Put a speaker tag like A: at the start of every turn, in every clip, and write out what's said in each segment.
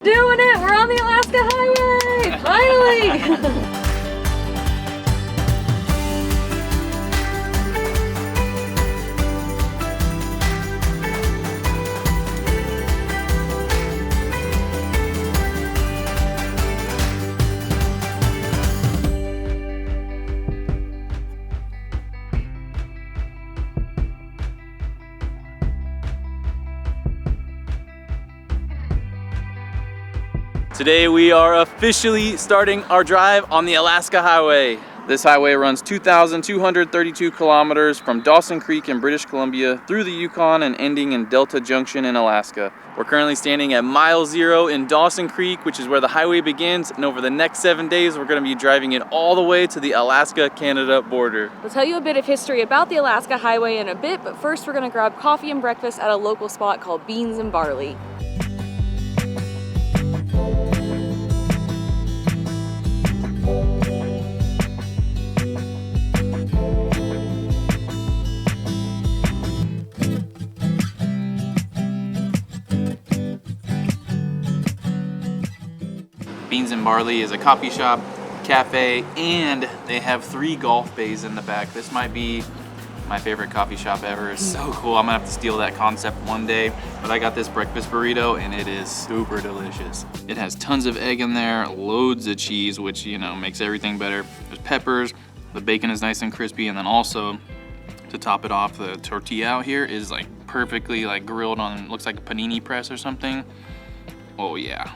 A: Doing it! We're on the Alaska Highway! Finally!
B: Today we are officially starting our drive on the Alaska Highway. This highway runs 2,232 kilometers from Dawson Creek in British Columbia through the Yukon and ending in Delta Junction in Alaska. We're currently standing at mile 0 in Dawson Creek, which is where the highway begins, and over the next 7 days we're going to be driving it all the way to the Alaska-Canada border.
A: We'll tell you a bit of history about the Alaska Highway in a bit, but first we're going to grab coffee and breakfast at a local spot called Beans and Barley.
B: Beans and Barley is a coffee shop, cafe, and they have 3 golf bays in the back. This might be my favorite coffee shop ever. It's so cool. I'm gonna have to steal that concept one day. But I got this breakfast burrito and it is super delicious. It has tons of egg in there, loads of cheese, which, you know, makes everything better. There's peppers, the bacon is nice and crispy, and then also to top it off, the tortilla out here is like perfectly like grilled on, looks like a panini press or something. Oh yeah.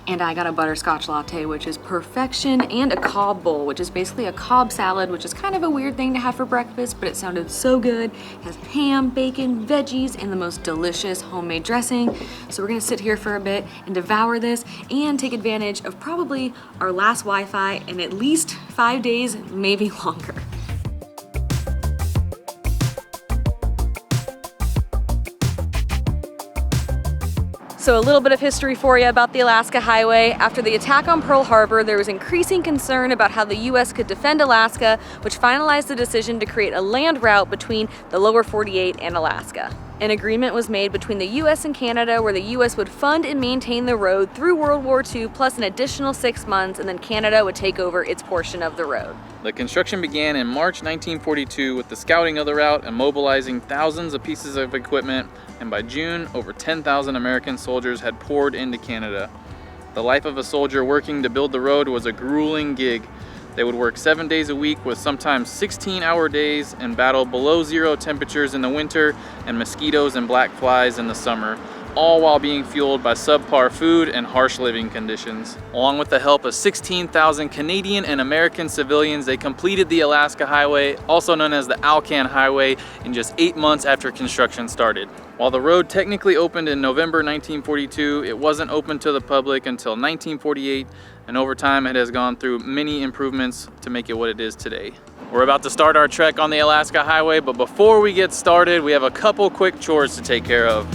A: And I got a butterscotch latte, which is perfection, and a Cobb bowl, which is basically a Cobb salad, which is kind of a weird thing to have for breakfast, but it sounded so good. It has ham, bacon, veggies, and the most delicious homemade dressing. So we're gonna sit here for a bit and devour this and take advantage of probably our last Wi-Fi in at least 5 days, maybe longer. So a little bit of history for you about the Alaska Highway. After the attack on Pearl Harbor, there was increasing concern about how the US could defend Alaska, which finalized the decision to create a land route between the lower 48 and Alaska. An agreement was made between the US and Canada where the US would fund and maintain the road through World War II plus an additional 6 months, and then Canada would take over its portion of the road.
B: The construction began in March 1942 with the scouting of the route and mobilizing thousands of pieces of equipment, and by June, over 10,000 American soldiers had poured into Canada. The life of a soldier working to build the road was a grueling gig. They would work 7 days a week with sometimes 16-hour days and battle below 0 temperatures in the winter and mosquitoes and black flies in the summer, all while being fueled by subpar food and harsh living conditions. Along with the help of 16,000 Canadian and American civilians, they completed the Alaska Highway, also known as the Alcan Highway, in just 8 months after construction started. While the road technically opened in November 1942, it wasn't open to the public until 1948, and over time it has gone through many improvements to make it what it is today. We're about to start our trek on the Alaska Highway, but before we get started, we have a couple quick chores to take care of.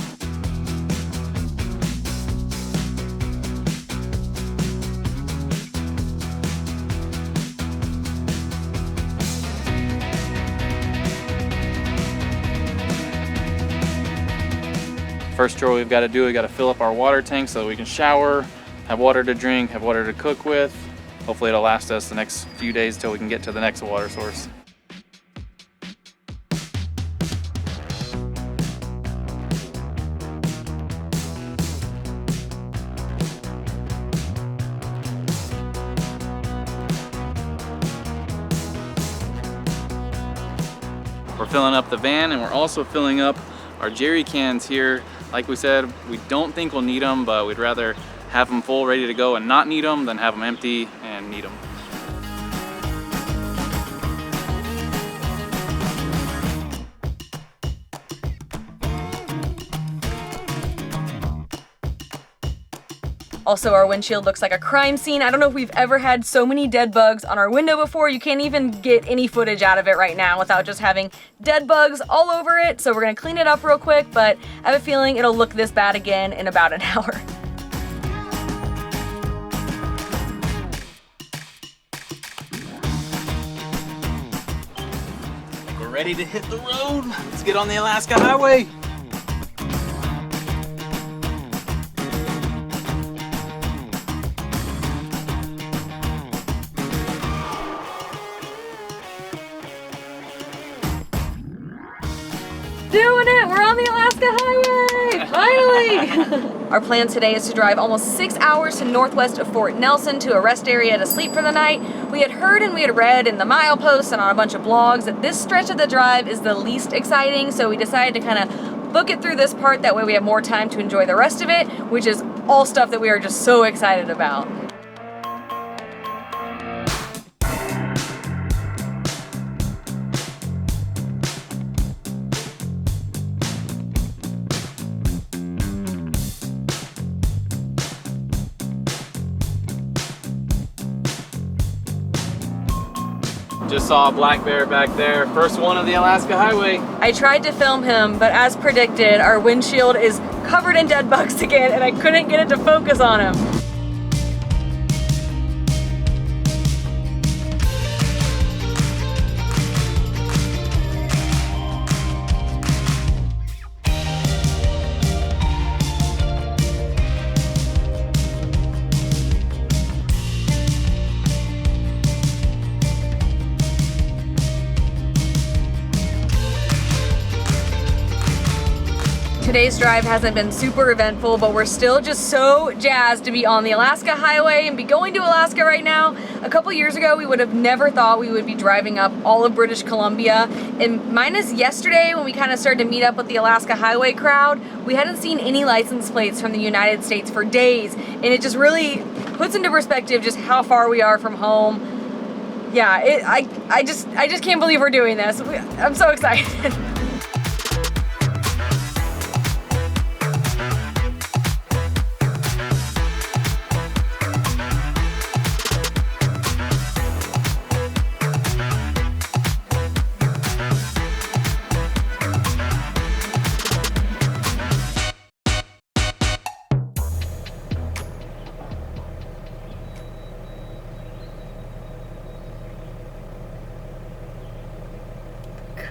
B: First chore we've got to do, we got to fill up our water tank so that we can shower, have water to drink, have water to cook with. Hopefully it'll last us the next few days till we can get to the next water source. We're filling up the van, and we're also filling up our jerry cans here. Like we said, we don't think we'll need them, but we'd rather have them full, ready to go and not need them than have them empty and need them.
A: Also, our windshield looks like a crime scene. I don't know if we've ever had so many dead bugs on our window before. You can't even get any footage out of it right now without just having dead bugs all over it. So we're gonna clean it up real quick, but I have a feeling it'll look this bad again in about an hour.
B: We're ready to hit the road. Let's get on the Alaska Highway.
A: doing it! We're on the Alaska Highway! Finally! Our plan today is to drive almost 6 hours to northwest of Fort Nelson to a rest area to sleep for the night. We had heard and we had read in the mileposts and on a bunch of blogs that this stretch of the drive is the least exciting, so we decided to kind of book it through this part, that way we have more time to enjoy the rest of it, which is all stuff that we are just so excited about.
B: Just saw a black bear back there. First one of the Alaska Highway.
A: I tried to film him, but as predicted, our windshield is covered in dead bugs again, and I couldn't get it to focus on him. Today's drive hasn't been super eventful, but we're still just so jazzed to be on the Alaska Highway and be going to Alaska right now. A couple years ago, we would have never thought we would be driving up all of British Columbia. And minus yesterday, when we kind of started to meet up with the Alaska Highway crowd, we hadn't seen any license plates from the United States for days. And it just really puts into perspective just how far we are from home. Yeah, I just can't believe we're doing this. I'm so excited.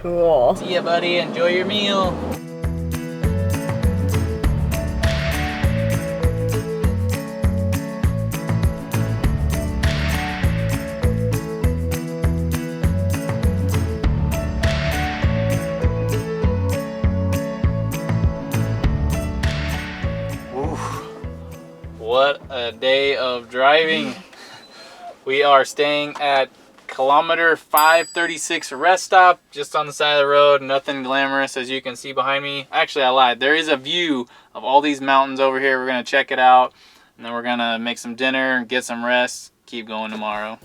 A: Cool.
B: See ya, buddy. Enjoy your meal. Ooh, what a day of driving. We are staying at kilometer 536 rest stop, just on the side of the road. Nothing glamorous, as you can see behind me. Actually, I lied. There is a view of all these mountains over here. We're gonna check it out, and then we're gonna make some dinner, get some rest, keep going tomorrow.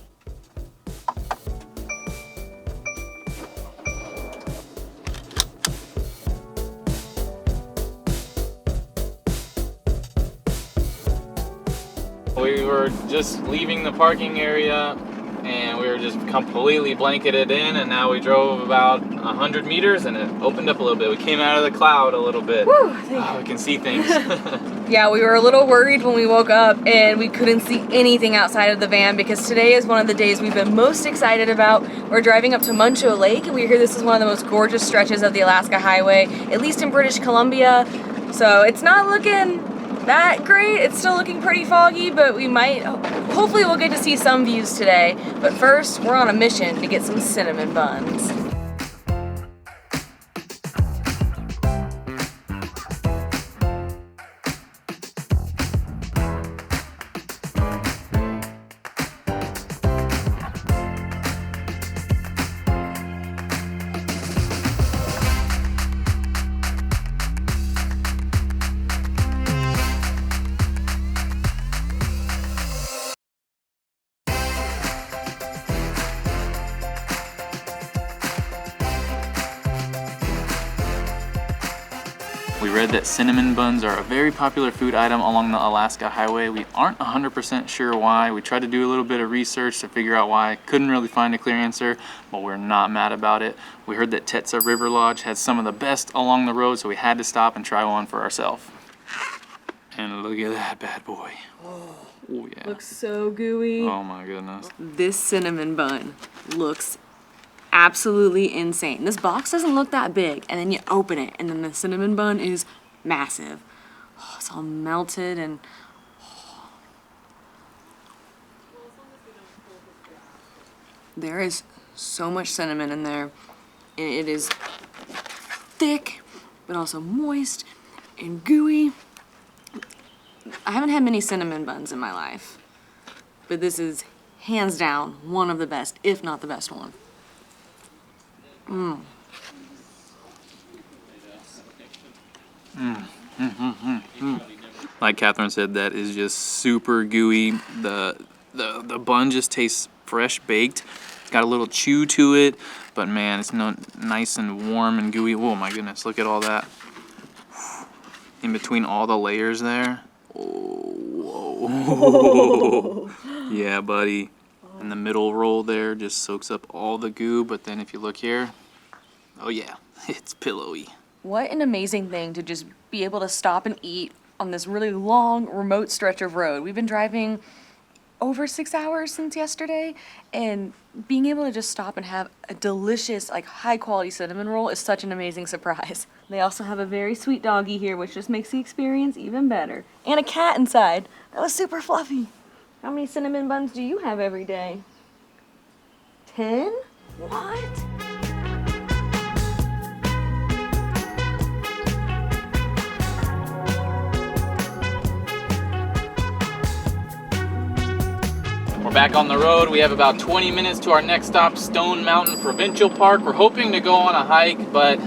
B: We were just leaving the parking area and we were just completely blanketed in, and now we drove about 100 meters and it opened up a little bit. We came out of the cloud a little bit.
A: Woo,
B: we can see things.
A: Yeah, we were a little worried when we woke up and we couldn't see anything outside of the van, because today is one of the days we've been most excited about. We're driving up to Muncho Lake, and we hear this is one of the most gorgeous stretches of the Alaska Highway, at least in British Columbia. So it's not looking that great. It's still looking pretty foggy, but hopefully we'll get to see some views today. But first, we're on a mission to get some cinnamon buns.
B: We read that cinnamon buns are a very popular food item along the Alaska Highway. We aren't 100% sure why. We tried to do a little bit of research to figure out why. Couldn't really find a clear answer, but we're not mad about it. We heard that Tetsa River Lodge had some of the best along the road, so we had to stop and try one for ourselves. And look at that bad boy. Oh yeah.
A: Looks so gooey.
B: Oh my goodness.
A: This cinnamon bun looks absolutely insane. This box doesn't look that big, and then you open it, and then the cinnamon bun is massive. Oh, it's all melted and there is so much cinnamon in there, and it is thick but also moist and gooey. I haven't had many cinnamon buns in my life, but this is hands down one of the best, if not the best one.
B: Like Catherine said, that is just super gooey. The bun just tastes fresh baked. Got a little chew to it, but man, it's nice and warm and gooey. Oh my goodness, look at all that. In between all the layers there. Oh, whoa. Yeah, buddy. And the middle roll there just soaks up all the goo, but then if you look here, oh yeah, it's pillowy.
A: What an amazing thing to just be able to stop and eat on this really long, remote stretch of road. We've been driving over 6 hours since yesterday, and being able to just stop and have a delicious, like, high-quality cinnamon roll is such an amazing surprise. They also have a very sweet doggy here, which just makes the experience even better. And a cat inside. That was super fluffy. How many cinnamon buns do you have every day? 10? What?
B: We're back on the road. We have about 20 minutes to our next stop, Stone Mountain Provincial Park. We're hoping to go on a hike, but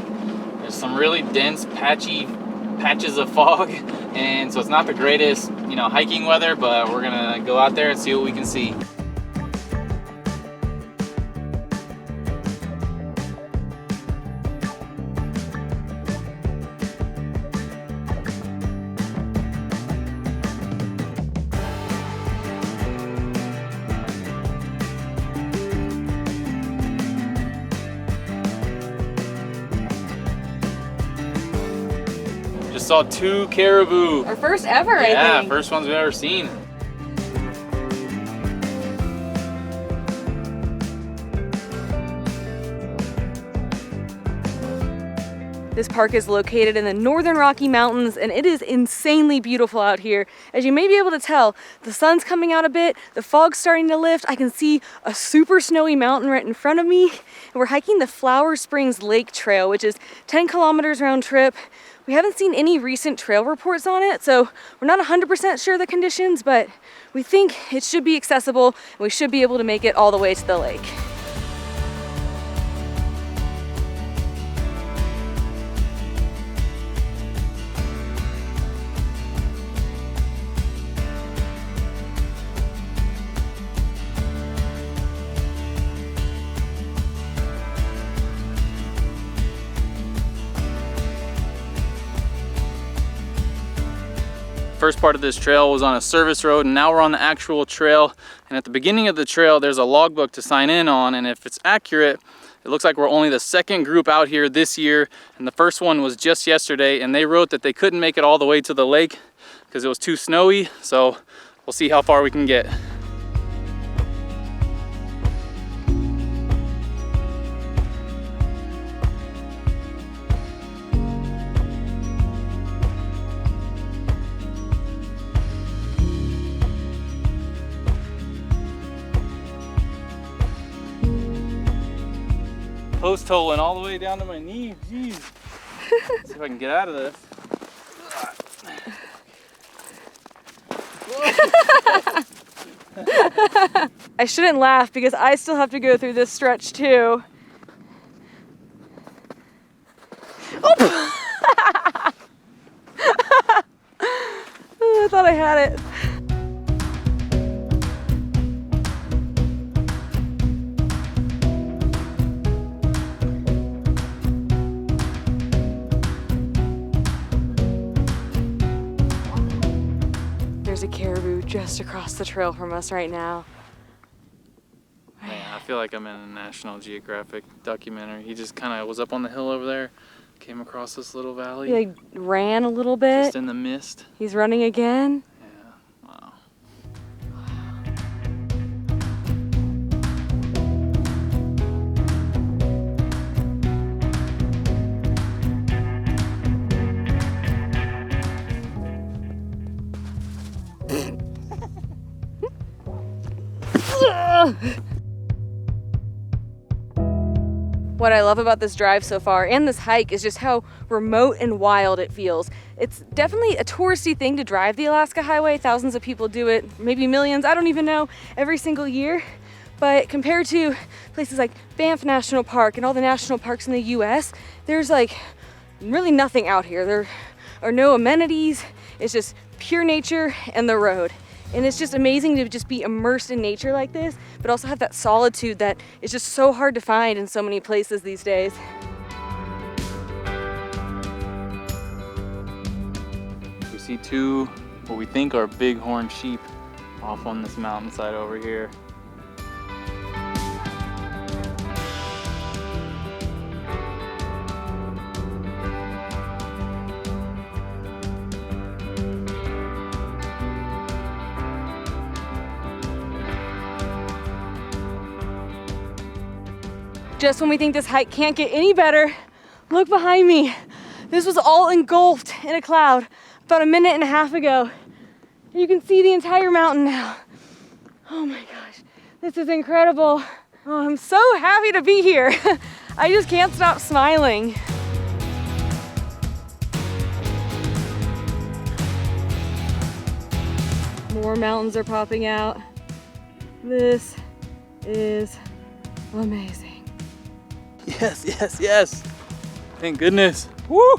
B: there's some really dense, patches of fog, and so it's not the greatest, hiking weather, but we're gonna go out there and see what we can see. Just saw 2 caribou.
A: Our first ever, I think.
B: Yeah, first ones we've ever seen.
A: This park is located in the northern Rocky Mountains, and it is insanely beautiful out here. As you may be able to tell, the sun's coming out a bit, the fog's starting to lift. I can see a super snowy mountain right in front of me, and we're hiking the Flower Springs Lake Trail, which is 10 kilometers round trip. We haven't seen any recent trail reports on it, so we're not 100% sure of the conditions, but we think it should be accessible, and we should be able to make it all the way to the lake.
B: First part of this trail was on a service road, and now we're on the actual trail. And at the beginning of the trail, there's a logbook to sign in on, and if it's accurate, it looks like we're only the second group out here this year, and the first one was just yesterday, and they wrote that they couldn't make it all the way to the lake because it was too snowy, so we'll see how far we can get. Post holing all the way down to my knees, jeez. Let's see if I can get out of this.
A: I shouldn't laugh because I still have to go through this stretch too. Oh! I thought I had it. There's a caribou just across the trail from us right now.
B: Man, I feel like I'm in a National Geographic documentary. He just kind of was up on the hill over there, came across this little valley.
A: He like ran a little bit.
B: Just in the mist.
A: He's running again.
B: Yeah, wow.
A: What I love about this drive so far and this hike is just how remote and wild it feels. It's definitely a touristy thing to drive the Alaska Highway. Thousands of people do it, maybe millions, I don't even know, every single year. But compared to places like Banff National Park and all the national parks in the US, there's like really nothing out here. There are no amenities. It's just pure nature and the road. And it's just amazing to just be immersed in nature like this, but also have that solitude that is just so hard to find in so many places these days.
B: We see two, what we think are bighorn sheep off on this mountainside over here.
A: Just when we think this hike can't get any better, look behind me. This was all engulfed in a cloud about a minute and a half ago. You can see the entire mountain now. Oh my gosh, this is incredible. Oh, I'm so happy to be here. I just can't stop smiling. More mountains are popping out. This is amazing.
B: Yes, yes, yes. Thank goodness. Woo!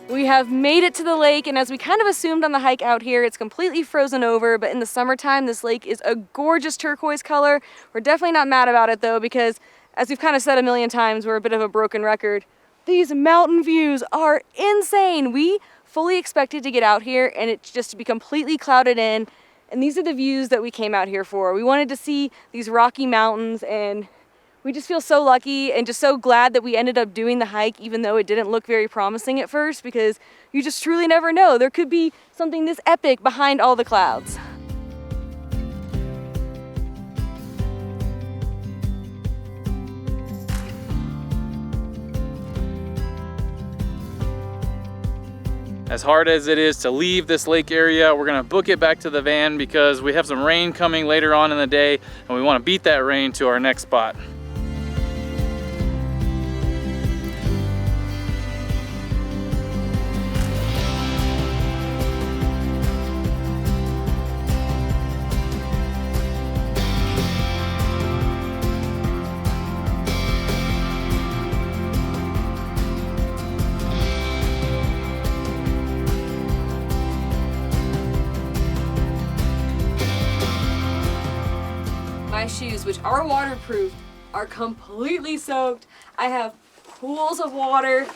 A: We have made it to the lake, and as we kind of assumed on the hike out here, it's completely frozen over, but in the summertime, this lake is a gorgeous turquoise color. We're definitely not mad about it though, because as we've kind of said a million times, we're a bit of a broken record. These mountain views are insane. We fully expected to get out here and it's just to be completely clouded in, and these are the views that we came out here for. We wanted to see these rocky mountains, and we just feel so lucky and just so glad that we ended up doing the hike, even though it didn't look very promising at first, because you just truly never know. There could be something this epic behind all the clouds.
B: As hard as it is to leave this lake area, we're gonna book it back to the van because we have some rain coming later on in the day, and we wanna beat that rain to our next spot.
A: My shoes, which are waterproof, are completely soaked. I have pools of water,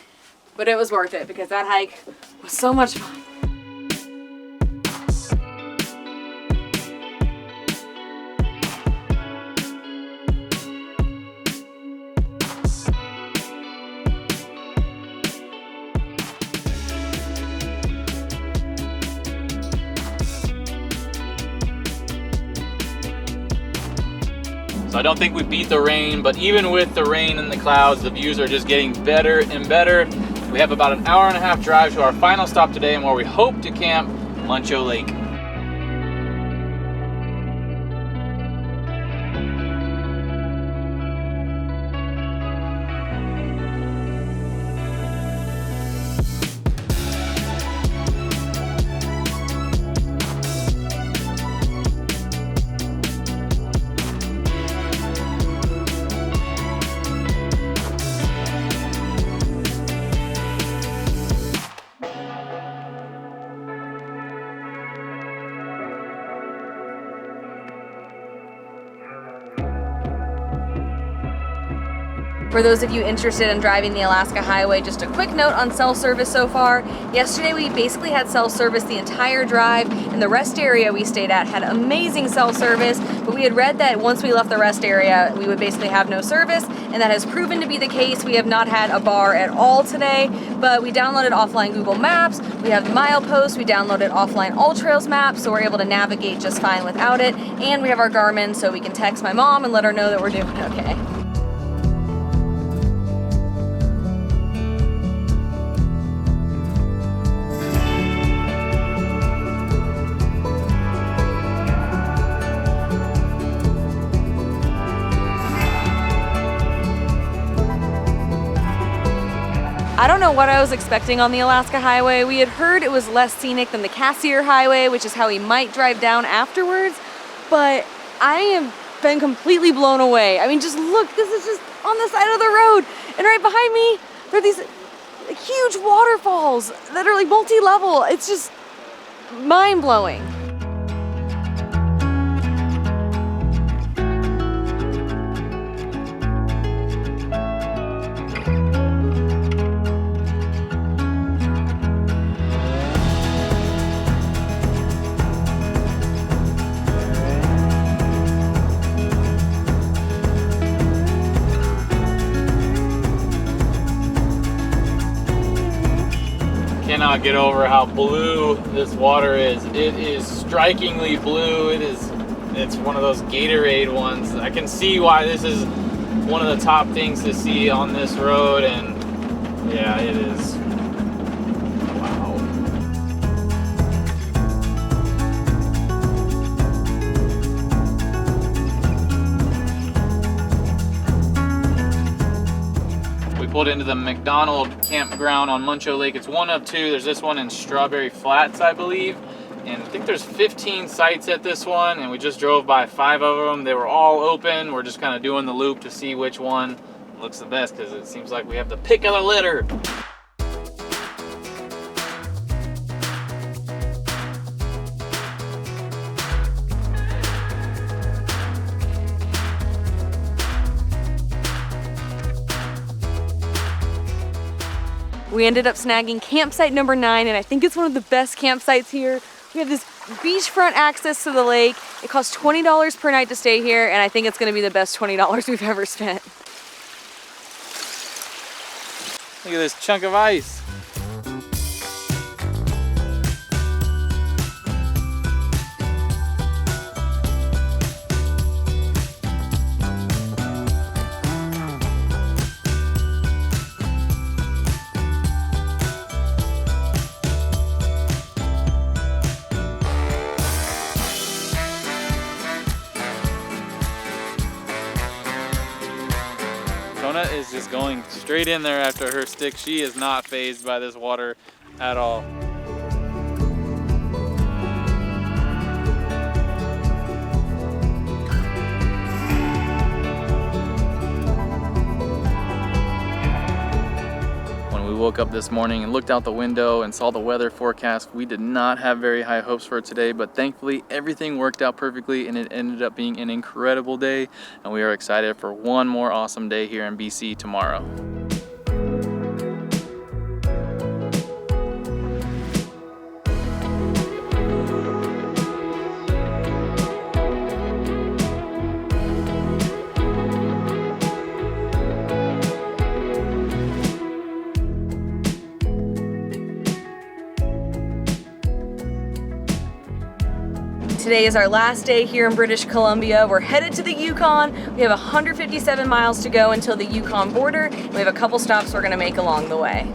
A: but it was worth it because that hike was so much fun.
B: So I don't think we beat the rain, but even with the rain and the clouds, the views are just getting better and better. We have about an hour and a half drive to our final stop today, and where we hope to camp, Muncho Lake.
A: For those of you interested in driving the Alaska Highway, just a quick note on cell service so far. Yesterday we basically had cell service the entire drive, and the rest area we stayed at had amazing cell service, but we had read that once we left the rest area we would basically have no service, and that has proven to be the case. We have not had a bar at all today, but we downloaded offline Google Maps, we have milepost, we downloaded offline All Trails maps, so we're able to navigate just fine without it, and we have our Garmin so we can text my mom and let her know that we're doing okay. I don't know what I was expecting on the Alaska Highway. We had heard it was less scenic than the Cassiar Highway, which is how we might drive down afterwards, but I have been completely blown away. I mean, just look, this is just on the side of the road, and right behind me, there are these huge waterfalls that are like multi-level. It's just mind-blowing.
B: Cannot get over how blue this water is. It is strikingly blue. It's one of those Gatorade ones. I can see why this is one of the top things to see on this road, and yeah, it is. Wow. We pulled into the MacDonald Campground on Muncho Lake. It's one of two. There's this one in Strawberry Flats, I believe. And I think there's 15 sites at this one, and we just drove by 5 of them. They were all open. We're just kind of doing the loop to see which one looks the best, because it seems like we have the pick of the litter.
A: We ended up snagging campsite number 9, and I think it's one of the best campsites here. We have this beachfront access to the lake. It costs $20 per night to stay here, and I think it's gonna be the best $20 we've ever spent.
B: Look at this chunk of ice. Kona is just going straight in there after her stick. She is not fazed by this water at all. When we woke up this morning and looked out the window and saw the weather forecast, we did not have very high hopes for today, but thankfully everything worked out perfectly and it ended up being an incredible day, and we are excited for one more awesome day here in BC tomorrow.
A: Today is our last day here in British Columbia. We're headed to the Yukon. We have 157 miles to go until the Yukon border, and we have a couple stops we're gonna make along the way.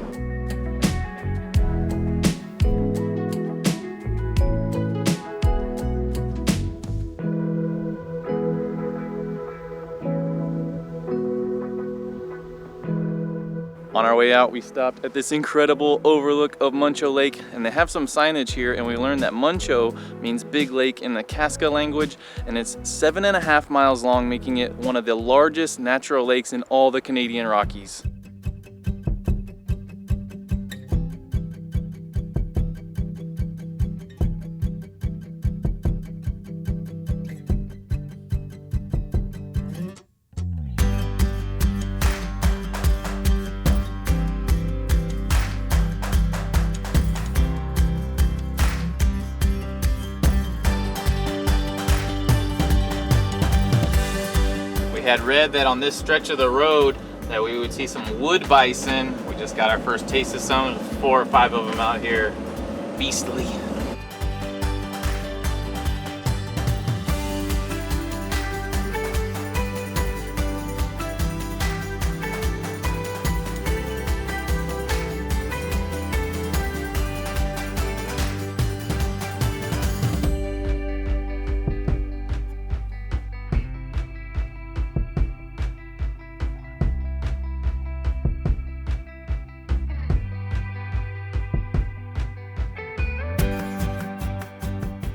B: On our way out, we stopped at this incredible overlook of Muncho Lake, and they have some signage here, and we learned that Muncho means big lake in the Kaska language, and it's 7.5 miles long, making it one of the largest natural lakes in all the Canadian Rockies. Had read that on this stretch of the road that we would see some wood bison. We just got our first taste of some, 4 or 5 of them out here. Beastly.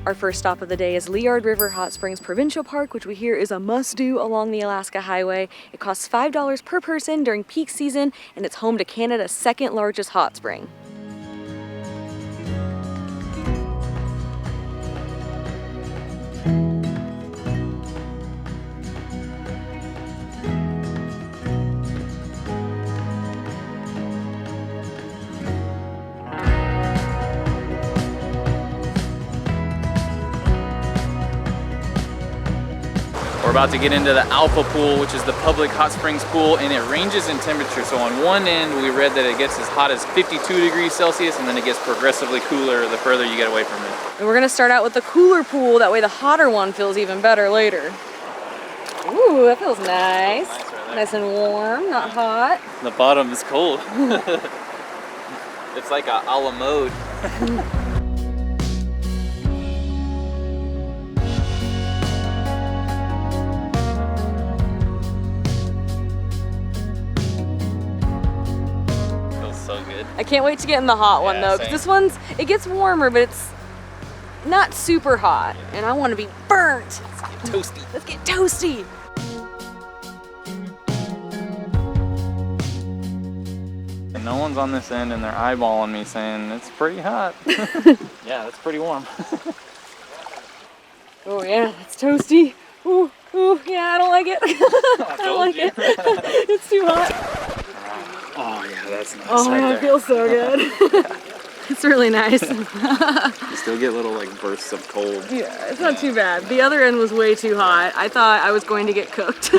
A: Our first stop of the day is Liard River Hot Springs Provincial Park, which we hear is a must-do along the Alaska Highway. It costs $5 per person during peak season, and it's home to Canada's second largest hot spring.
B: We're about to get into the Alpha Pool, which is the public hot springs pool, and it ranges in temperature. So on one end, we read that it gets as hot as 52 degrees Celsius, and then it gets progressively cooler the further you get away from it.
A: And we're gonna start out with the cooler pool, that way the hotter one feels even better later. Ooh, that feels nice. Nice and warm, not hot.
B: The bottom is cold. It's like a la mode.
A: I can't wait to get in the hot one though, because this one's, it gets warmer, but it's not super hot, and I want to be burnt.
B: Let's get toasty.
A: Let's get toasty.
B: And no one's on this end, and they're eyeballing me saying, it's pretty hot. Yeah, it's pretty warm.
A: Oh yeah, it's toasty. Ooh, ooh, yeah, I don't like it. I don't like it. It's too hot.
B: Oh yeah, that's nice.
A: Oh,
B: right
A: it feels so good. It's really nice.
B: You still get little like bursts of cold.
A: Yeah, it's not too bad. The other end was way too hot. I thought I was going to get cooked.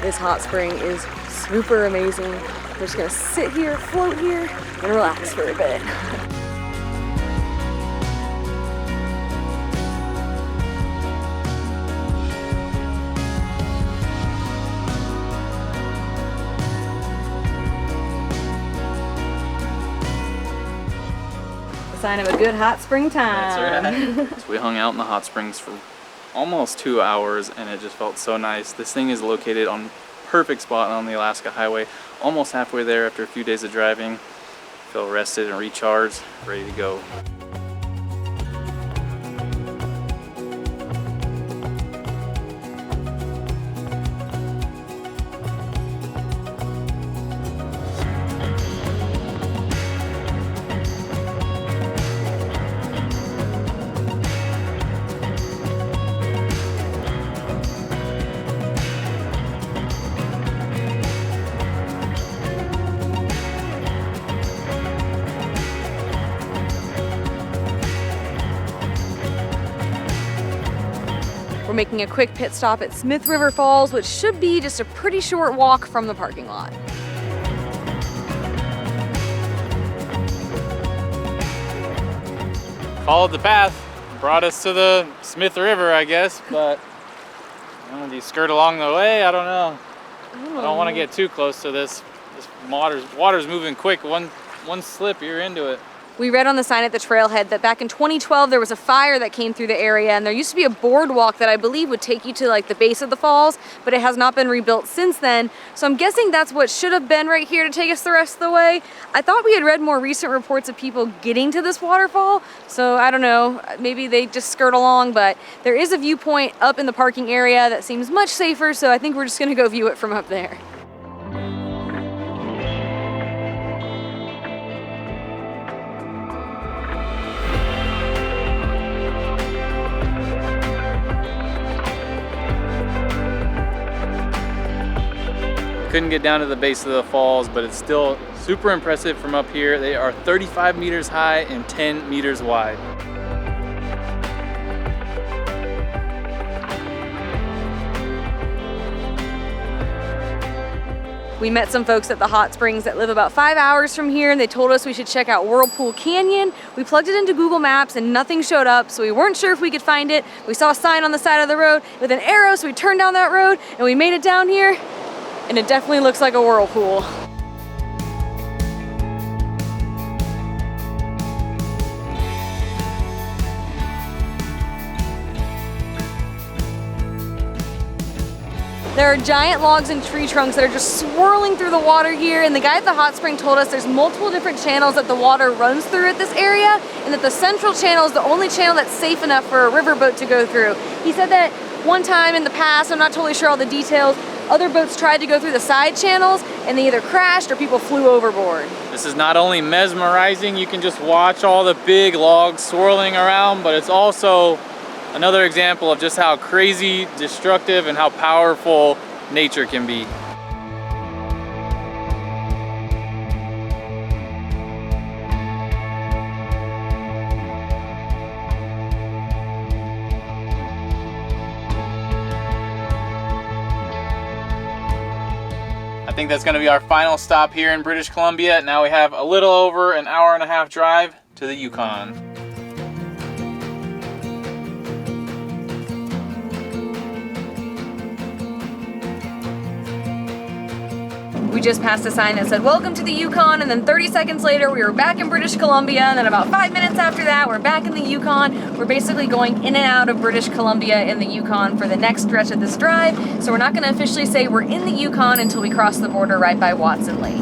A: This hot spring is super amazing. We're just gonna sit here, float here, and relax for a bit. The sign of a good hot spring time.
B: That's right. So we hung out in the hot springs for almost 2 hours, and it just felt so nice. This thing is located on perfect spot on the Alaska Highway, almost halfway there after a few days of driving. Feel rested and recharged, ready to go.
A: We're making a quick pit stop at Smith River Falls, which should be just a pretty short walk from the parking lot.
B: Followed the path, brought us to the Smith River, I guess, but do you skirt along the way? I don't know. I don't want to get too close to this. This water's moving quick. One slip, you're into it.
A: We read on the sign at the trailhead that back in 2012 there was a fire that came through the area, and there used to be a boardwalk that I believe would take you to like the base of the falls, but it has not been rebuilt since then. So I'm guessing that's what should have been right here to take us the rest of the way. I thought we had read more recent reports of people getting to this waterfall, so I don't know, maybe they just skirt along, but there is a viewpoint up in the parking area that seems much safer, so I think we're just gonna go view it from up there.
B: Couldn't get down to the base of the falls, but it's still super impressive from up here. They are 35 meters high and 10 meters wide.
A: We met some folks at the hot springs that live about 5 hours from here, and they told us we should check out Whirlpool Canyon. We plugged it into Google Maps and nothing showed up, so we weren't sure if we could find it. We saw a sign on the side of the road with an arrow, so we turned down that road and we made it down here, and it definitely looks like a whirlpool. There are giant logs and tree trunks that are just swirling through the water here, and the guy at the hot spring told us there's multiple different channels that the water runs through at this area, and that the central channel is the only channel that's safe enough for a riverboat to go through. He said that one time in the past, I'm not totally sure all the details, other boats tried to go through the side channels and they either crashed or people flew overboard.
B: This is not only mesmerizing, you can just watch all the big logs swirling around, but it's also another example of just how crazy, destructive, and how powerful nature can be. I think that's going to be our final stop here in British Columbia. Now we have a little over an hour and a half drive to the Yukon.
A: We just passed a sign that said, "Welcome to the Yukon," and then 30 seconds later we were back in British Columbia, and then about 5 minutes after that we're back in the Yukon. We're basically going in and out of British Columbia in the Yukon for the next stretch of this drive, so we're not going to officially say we're in the Yukon until we cross the border right by Watson Lake.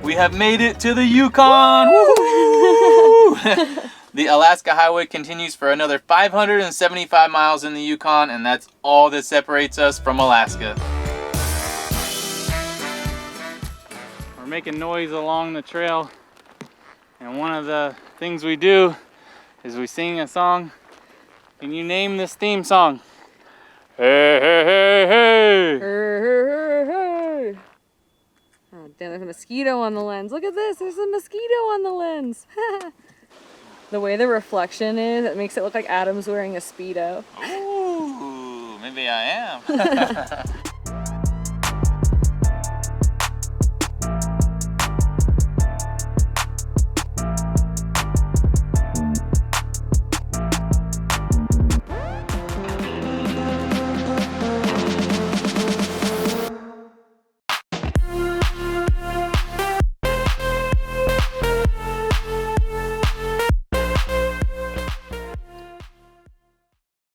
B: We have made it to the Yukon! Woo! The Alaska Highway continues for another 575 miles in the Yukon, and that's all that separates us from Alaska. We're making noise along the trail, and one of the things we do is we sing a song. Can you name this theme song? Hey, hey, hey, hey!
A: Hey, hey, hey, hey. Oh, damn, there's a mosquito on the lens. Look at this, there's a mosquito on the lens. The way the reflection is, it makes it look like Adam's wearing a Speedo.
B: Ooh, maybe I am.